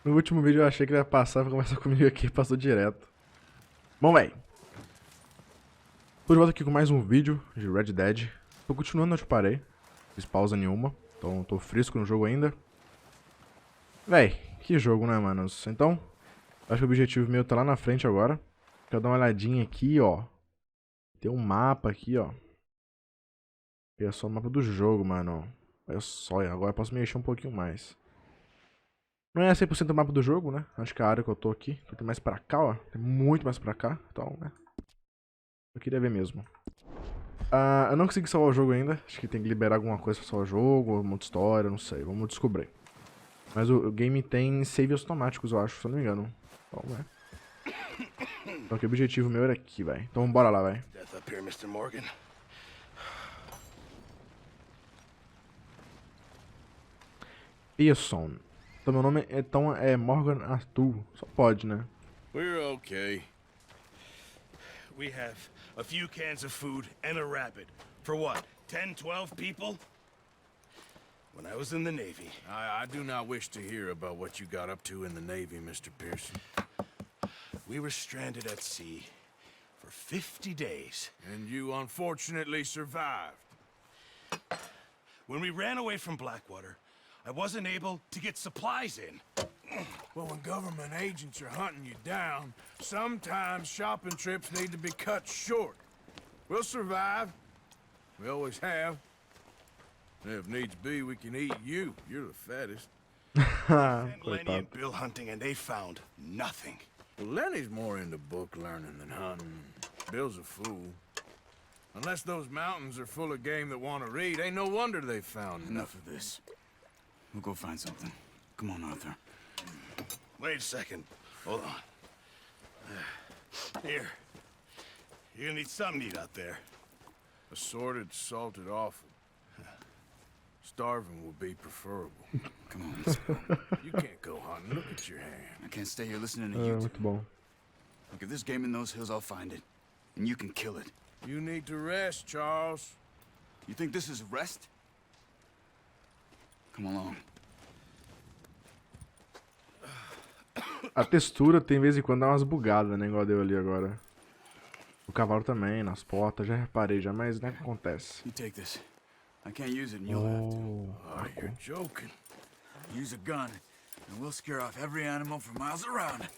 No último vídeo eu achei que ele ia passar pra conversar comigo aqui, passou direto. Bom, véi. Tô de volta aqui com mais um vídeo de Red Dead. Tô continuando onde eu parei. Fiz pausa nenhuma. Então tô fresco no jogo ainda. Véi, que jogo, né, manos? Então, acho que o objetivo meu tá lá na frente agora. Quero dar uma olhadinha aqui, ó. Tem um mapa aqui, ó. É só o mapa do jogo, mano. Olha só, agora eu posso mexer um pouquinho mais. Não é 100% o mapa do jogo, né? Acho que a área que eu tô aqui tem mais pra cá, ó. Tem muito mais pra cá. Então, né? Eu queria ver mesmo. Eu não consegui salvar o jogo ainda. Acho que tem que liberar alguma coisa pra salvar o jogo, muita história, não sei. Vamos descobrir. Mas o game tem saves automáticos, eu acho, se eu não me engano. Então, né? Então, que o objetivo meu era aqui, vai. Então, bora lá, vai. Death up here, Mr. Morgan. Pearson. Então, meu nome é Morgan Arthur. Só pode, né? We're okay. We have a few cans of food and a rabbit. For what, 10, 12 people? When I was in the Navy. I do not wish to hear about what you got up to in the Navy, Mr. Pearson. We were stranded at sea for 50 days. And you unfortunately survived. When we ran away from Blackwater, I wasn't able to get supplies in. Well, when government agents are hunting you down, sometimes shopping trips need to be cut short. We'll survive. We always have. And if needs be, we can eat you. You're the fattest. And Lenny Coitado. and Bill hunting, and they found nothing. Well, Lenny's more into book learning than hunting. Bill's a fool. Unless those mountains are full of game that want to read, ain't no wonder they found Enough of this. We'll go find something. Come on, Arthur. Wait a second. Hold on. Here. You're gonna need something to eat out there. assorted, salted offal. Starving would be preferable. Come on, let's go. You can't go hunting. Look at your hand. I can't stay here listening to you two. Muito bom. Look, if there's game in those hills, I'll find it. And you can kill it. You need to rest, Charles. You think this is rest? Come along. A textura tem vez em quando dá umas bugadas, né? Igual deu ali agora. O cavalo também, nas portas, já reparei já, mas não é que acontece. You take this. I can't use it, and you'll have to. Oh, you're joking. Use a gun, and we'll scare off every animal for miles around.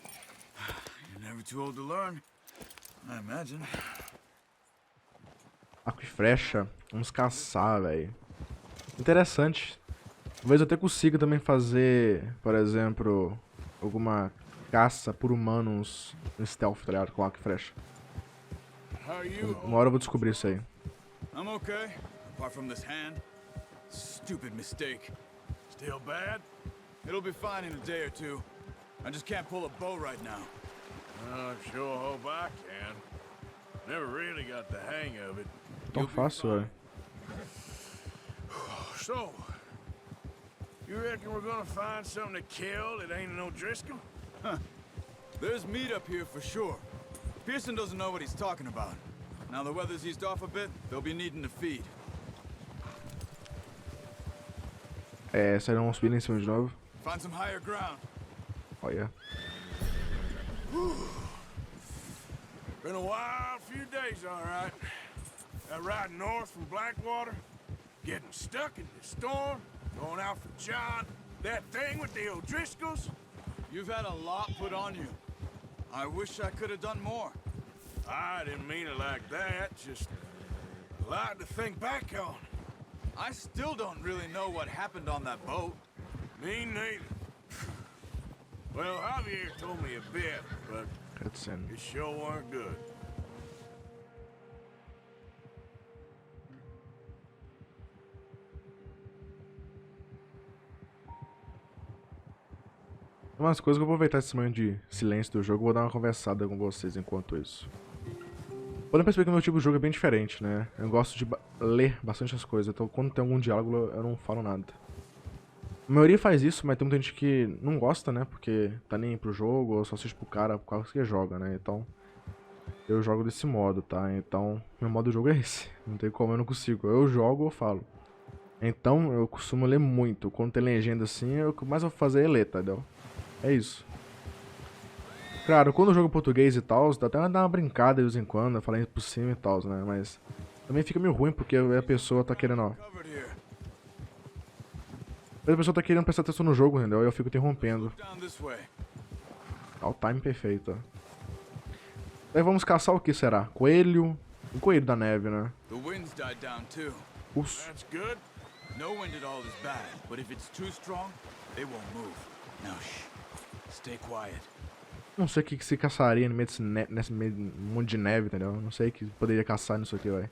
You're never too old to learn, I imagine. Arco e flecha. Vamos caçar, velho. Interessante. Talvez eu até consiga também fazer, por exemplo, alguma caça por humanos no stealth, tá ligado? Com arco e flecha. How are you? Uma hora eu vou descobrir isso aí. I'm okay, apart from this hand. Stupid mistake. Still bad? It'll be fine in a day or two. I just can't pull a bow right now. I sure hope I can. Never really got the hang of it. Tão fácil, velho. So, you reckon we're gonna find something to kill that ain't no Driscoll? There's meat up here for sure. Pearson doesn't know what he's talking about. Now the weather's eased off a bit, they'll be needing to feed. É, saíram uns pilhas em cima de novo. Find some higher ground. Olha. Been a wild few days, all right. That ride north from Blackwater, getting stuck in the storm, going out for John, that thing with the O'Driscolls. You've had a lot put on you. I wish I could have done more. I didn't mean it like that, just a lot to think back on. I still don't really know what happened on that boat. Me neither. Well, Javier told me a bit, but Cutscene. it sure weren't good. Tem umas coisas que eu vou aproveitar esse momento de silêncio do jogo e vou dar uma conversada com vocês enquanto isso. Podem perceber que o meu tipo de jogo é bem diferente, né? Eu gosto de ler bastante as coisas, então quando tem algum diálogo eu não falo nada. A maioria faz isso, mas tem muita gente que não gosta, né? Porque tá nem aí pro jogo, ou só assiste pro cara por causa que joga, né? Então, eu jogo desse modo, tá? Então, meu modo de jogo é esse. Não tem como, eu não consigo. Eu jogo ou falo. Então eu costumo ler muito. Quando tem legenda assim, o que mais eu vou fazer é ler, tá, entendeu? É isso. Claro, quando eu jogo português e tal, dá até dar uma brincada de vez em quando, eu falei por cima e tal, né? Mas também fica meio ruim porque a pessoa tá querendo, ó. Covered here. A pessoa tá querendo prestar atenção no jogo, entendeu? Aí eu fico interrompendo. Down this way. Ó, o time perfeito, ó. Aí vamos caçar o que será? Coelho. Um coelho da neve, né? The wind's died down too. Urso. That's good. No wind at all is bad, but if it's too strong, they won't move. Now shh. Stay quiet. Não sei o que se caçaria no meio nesse meio de um monte de neve, entendeu? Não sei o que poderia caçar nisso aqui, velho.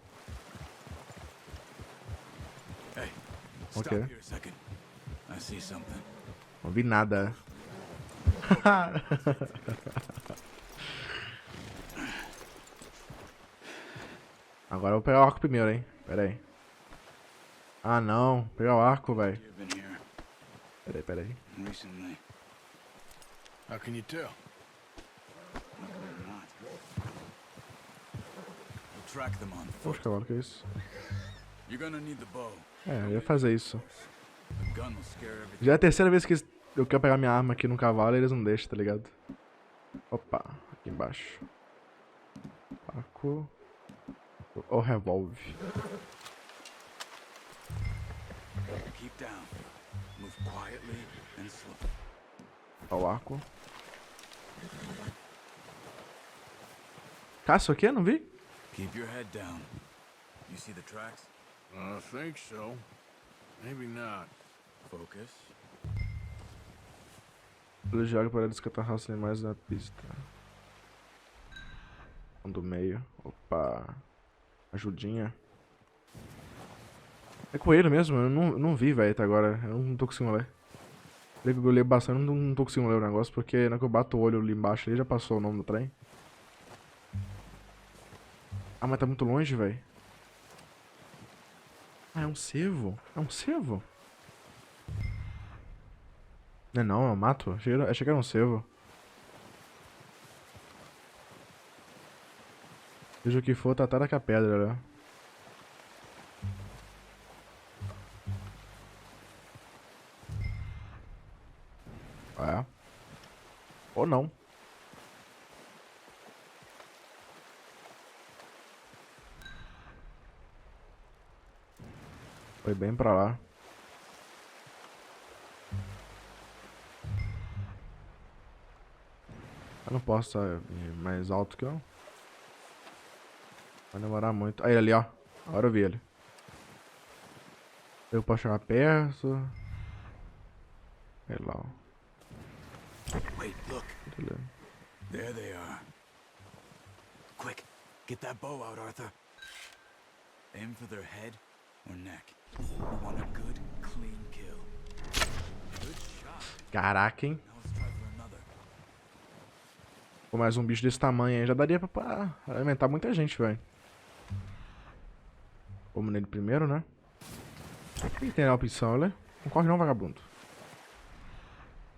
Hey, stop Okay. here a second. I see something. Não vi nada. Agora eu vou pegar o arco primeiro, hein? Pera aí. Ah, não. Vou pegar o arco, velho. You've been here Pera aí. recently. How can you tell? Not. We'll track them on Poxa, foot. cavalo, que é isso? You're gonna need the bow. É, eu ia fazer isso. The gun will scare everything. Já é a terceira vez que eu quero pegar minha arma aqui no cavalo e eles não deixam, tá ligado? Opa, aqui embaixo. Arco. Ou revólver. Keep down. Move quietly and slow. Ó o arco. Caça aqui? Não vi? Keep your head down. You see the tracks? I think so. Maybe not. Focus. Joga para descartar raças animais na pista. Do meio. Opa. Ajudinha. É coelho mesmo, eu não vi, velho, até agora. Eu não tô conseguindo ler. Eu leio bastante, eu não tô conseguindo ler o negócio, porque na hora que eu bato o olho ali embaixo, ali já passou o nome do trem. Ah, mas tá muito longe, velho. Ah, é um cervo. É um cervo? Não é não, é um mato. Achei que era um cervo. Seja o que for, tá atrás da pedra, né? É. Ou não. Foi bem pra lá. Eu não posso estar mais alto que eu. Vai demorar muito. Aí, ali, ó. Agora eu vi ele. Eu posso chegar perto. Aí lá, ó. Wait, look. Beleza. There they are. Quick, get that bow out, Arthur. Aim for their head or neck. We want a good, clean kill. Good shot. Caraca, hein? Now let's try for another. Com mais um bicho desse tamanho aí já daria pra alimentar muita gente, velho. Vamos nele primeiro, né? Quem tem a opção, né? Não corre não, vagabundo.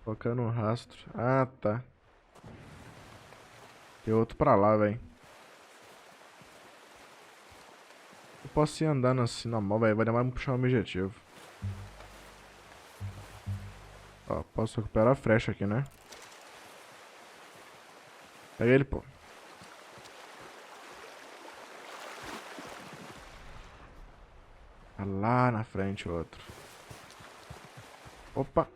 Focando no rastro. Ah, tá. Tem outro pra lá, velho. Eu posso ir andando assim na mão, velho. Vai demorar pra puxar o objetivo. Ó, posso recuperar a flecha aqui, né? Pega ele, pô. Tá lá na frente o outro. Opa.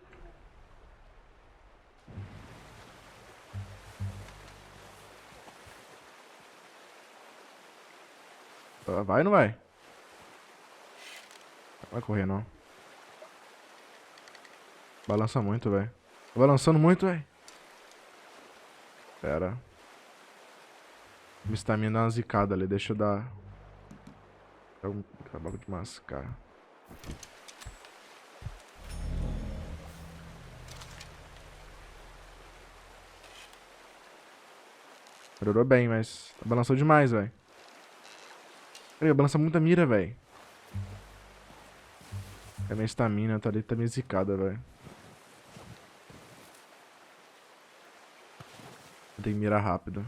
Vai ou não vai? Não vai correr, não. Balança muito, velho. Tá balançando muito, velho. Pera. Minha estamina dá uma zicada ali. Deixa eu dar... Acabava de mascar. Melhorou bem, mas... Balançou demais, velho. Balança muita mira, velho. A minha estamina tá ali, tá meio zicada, velho. Tem que mirar rápido.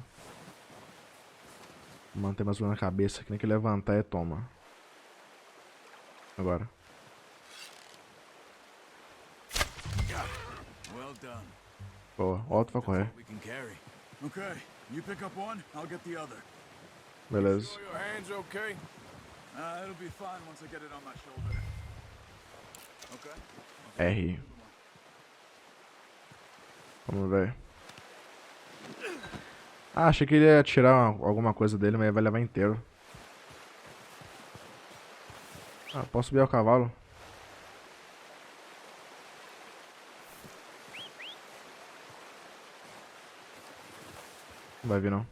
Manter mais uma na cabeça, que nem que levantar e toma. Agora. Well done. Boa, Otto vai correr. We can carry. Okay, you pick up one, I'll get the other. Beleza. Sure your hands okay? It'll be fine once I get it on my shoulder. Okay. R. Vamos ver. Ah, achei que ele ia tirar alguma coisa dele, mas vai levar inteiro. Ah, posso subir ao cavalo? Não vai vir não.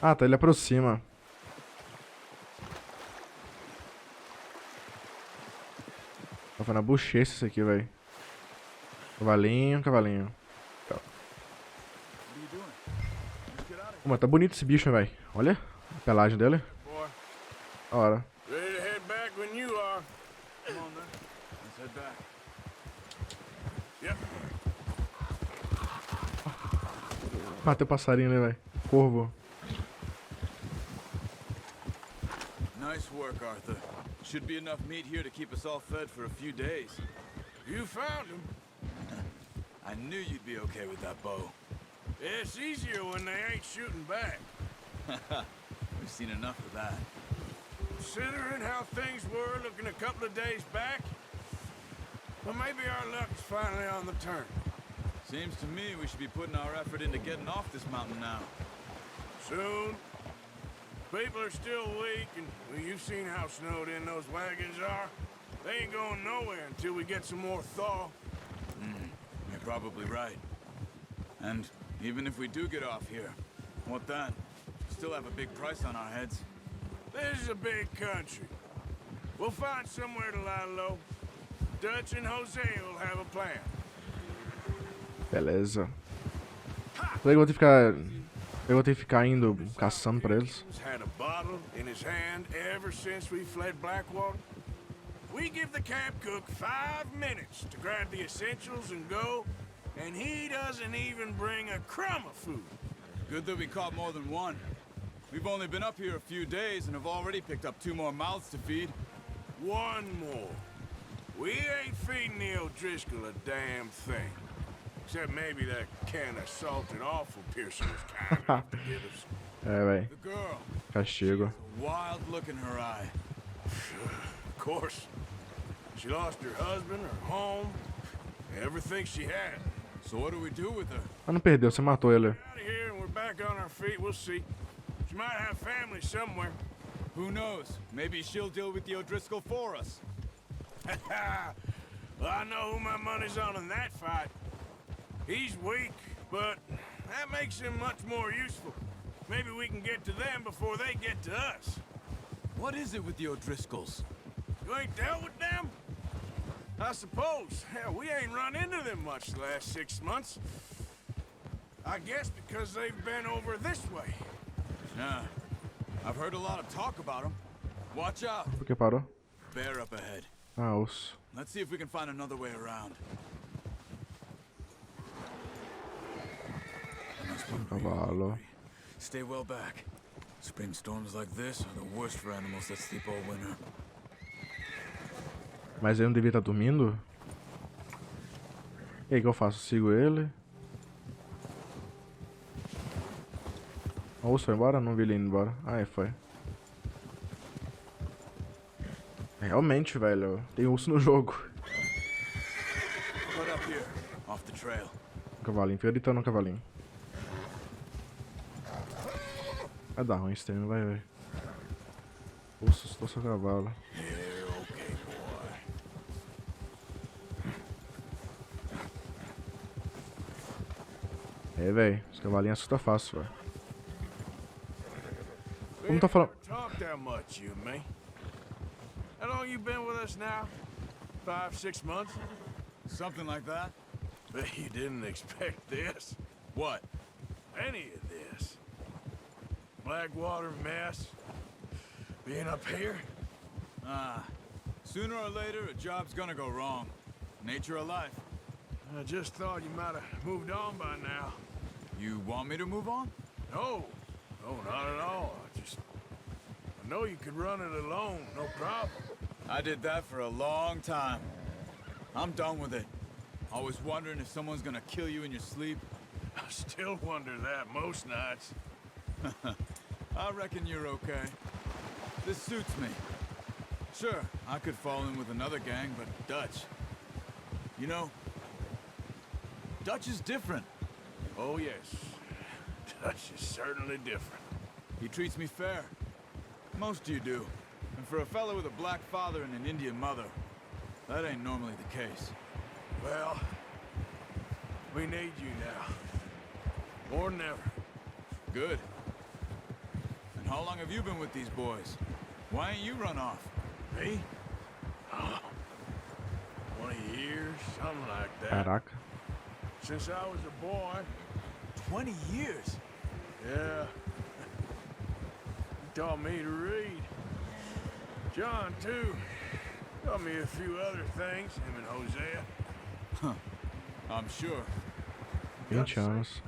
Ah, tá, ele aproxima. Tá fazendo a bochecha isso aqui, velho. Cavalinho, cavalinho. What are you doing? Just get out of here. Pô, mas tá bonito esse bicho, velho. Olha a pelagem dele. Boy, Da hora. ready to head back when you are. Come on then. Let's head back. Yep. Matei o passarinho, né, velho? Corvo. Nice work, Arthur. Should be enough meat here to keep us all fed for a few days. You found him. I knew you'd be okay with that bow. It's easier when they ain't shooting back. We've seen enough of that. Considering how things were looking a couple of days back, well, maybe our luck's finally on the turn. Seems to me we should be putting our effort into getting off this mountain now. Soon. People are still weak, and well, you've seen how snowed in those wagons are. They ain't going nowhere until we get some more thaw. You're probably right. And even if we do get off here, what then? Still have a big price on our heads. This is a big country. We'll find somewhere to lie low. Dutch and Jose will have a plan. Beleza. Eu vou ter que ficar... Eu vou ter que ficar indo caçando pra eles. He's had a bottle in his hand ever since we fled Blackwater. We give the camp cook 5 minutes to grab the essentials and go, and he doesn't even bring a crumb of food. Good that we caught more than one. We've only been up here a few days and have already picked up 2 more mouths to feed. One more. We ain't feeding the O'Driscoll a damn thing. Except maybe that can of salted awful Pearson was kind enough to give us. É, véi. The girl, Castigo. a wild look in her eye. Of course. She lost her husband, her home, everything she had. So what do we do with her? Ah, não perdeu, você matou ele. Out of here and we're back on our feet, we'll see. She might have family somewhere. Who knows? Maybe she'll deal with the O'Driscoll for us. Well, I know who my money's on in that fight. He's weak, but that makes him much more useful. Maybe we can get to them before they get to us. What is it with the O'Driscolls? You ain't dealt with them? I suppose. Hell, we ain't run into them much the last 6 months. I guess because they've been over this way. Yeah. I've heard a lot of talk about them. Watch out. Por que parou? Bear up ahead. Ah, osso. Let's see if we can find another way around. Cavalo. Stay well back. Spring storms like this are the worst for animals that sleep all winter. Mas ele não devia estar dormindo? E aí, o que eu faço? Sigo ele? O osso foi embora? Não vi ele indo embora. Ah, foi. Realmente, velho. Tem urso no jogo. Put up here, off the trail. Cavalinho. Fica gritando no cavalinho. Vai dar ruim esse treino, vai, velho. Urso, assustou seu cavalo. Yeah, okay, boy. É, velho. Os cavalinhos assustam fácil, velho. Como tá falando? Talk that much, you and me. How long you been with us now? 5, 6 months? Something like that? Bet you didn't expect this. What? Any of this. Blackwater mess. Being up here. Sooner or later, a job's gonna go wrong. Nature of life. I just thought you might have moved on by now. You want me to move on? No. No, not at all. I know you could run it alone, no problem. I did that for a long time. I'm done with it. Always wondering if someone's gonna kill you in your sleep. I still wonder that most nights. I reckon you're okay. This suits me. Sure, I could fall in with another gang, but Dutch... You know, Dutch is different. Oh, yes. Dutch is certainly different. He treats me fair. Most of you do. And for a fellow with a black father and an Indian mother, that ain't normally the case. Well, we need you now. More than ever. Good. And how long have you been with these boys? Why ain't you run off? Me? Oh, 20 years, something like that. Caraca. Since I was a boy. 20 years? Yeah. He taught me to read. John, too. Taught me a few other things, him and Hosea. Huh. I'm sure. 20 anos.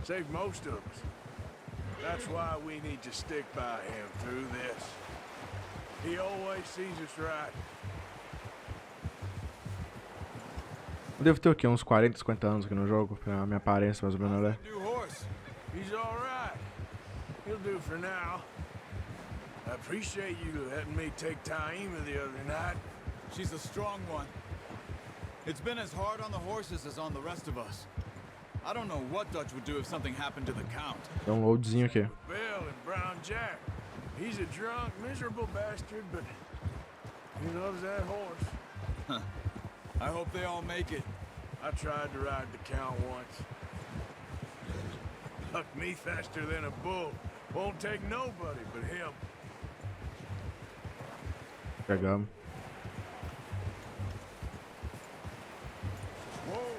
Saved most of us. That's why we need to stick by him through this. He always sees us right. Eu devo ter o quê? Uns 40, 50 anos aqui no jogo, pra minha aparência mais ou menos, né? New horse. He's all right. He'll do for now. I appreciate you letting me take Taima the other night. She's a strong one. It's been as hard on the horses as on the rest of us. I don't know what Dutch would do if something happened to the Count. Tem um loadzinho aqui. Bill and Brown Jack. He's a drunk, miserable bastard, but he loves that horse. I hope they all make it. I tried to ride the Count once. Hucked me faster than a bull. Won't take nobody but him. Pegamos. Whoa!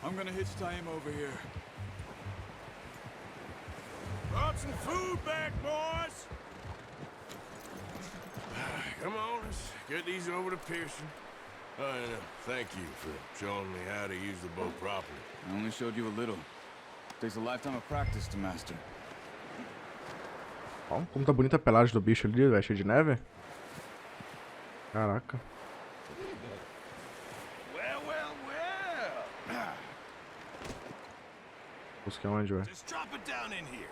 I'm gonna hitch Taima over here. Brought some food back, boys! Come on, let's get these over to Pearson. And thank you for showing me how to use the boat properly. I only showed you a little. Takes a lifetime of practice to master. Ó, como tá bonita a pelagem do bicho ali, velho, cheio de neve. Caraca. Well. Busca onde, velho? Just drop it down in here.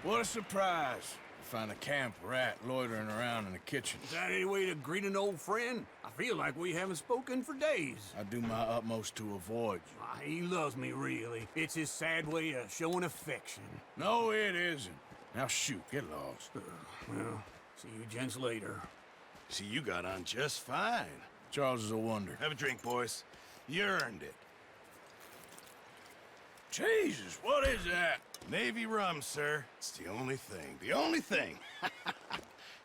What a surprise. Find a camp rat loitering around in the kitchen. Is that any way to greet an old friend? I feel like we haven't spoken for days. I do my utmost to avoid you. He loves me, really. It's his sad way of showing affection. No, it isn't. Now shoot, get lost. Well, see you gents later. See, you got on just fine. Charles is a wonder. Have a drink, boys. You earned it. Jesus, what is that? Navy rum, sir. It's the only thing. The only thing.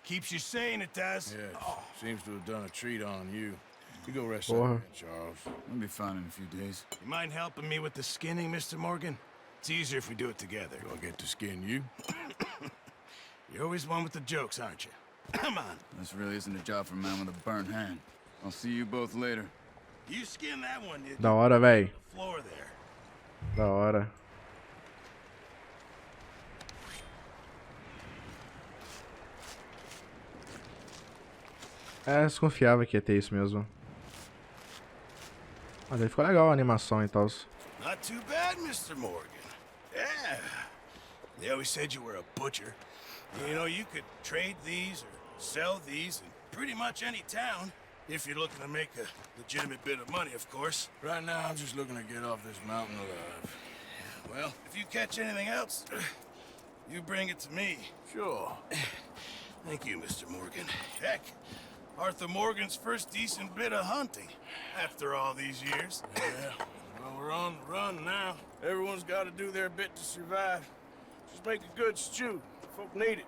Keeps you sane, it does. Yes, seems to have done a treat on you. You go rest Porra. up, Charles. I'll be fine in a few days. You mind helping me with the skinning, Mr. Morgan? It's easier if we do it together. Do I get to skin you? You're always one with the jokes, aren't you? Come on. This really isn't a job for a man with a burnt hand. I'll see you both later. You skin that one, you Da hora, véi. floor there. Da hora. É, desconfiava que ia ter isso mesmo. Mas aí ficou legal a animação e tal. Not too bad, Mr. Morgan. Yeah. They always said you were a butcher. You know, you could trade these or sell these in pretty much any town. If you're looking to make a legitimate bit of money, of course. Right now, I'm just looking to get off this mountain alive. Well, if you catch anything else, you bring it to me. Sure. Thank you, Mr. Morgan. Heck, Arthur Morgan's first decent bit of hunting after all these years. Yeah. Well, we're on the run now. Everyone's got to do their bit to survive. Just make a good stew. Folk need it.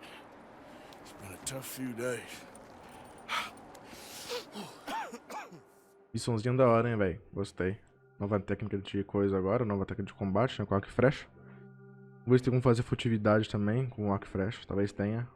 It's been a tough few days. E somzinho da hora, hein, velho. Gostei. Nova técnica de coisa agora, nova técnica de combate, né, com arco e flecha. Vou ver se tem como fazer furtividade também com arco e flecha. Talvez tenha.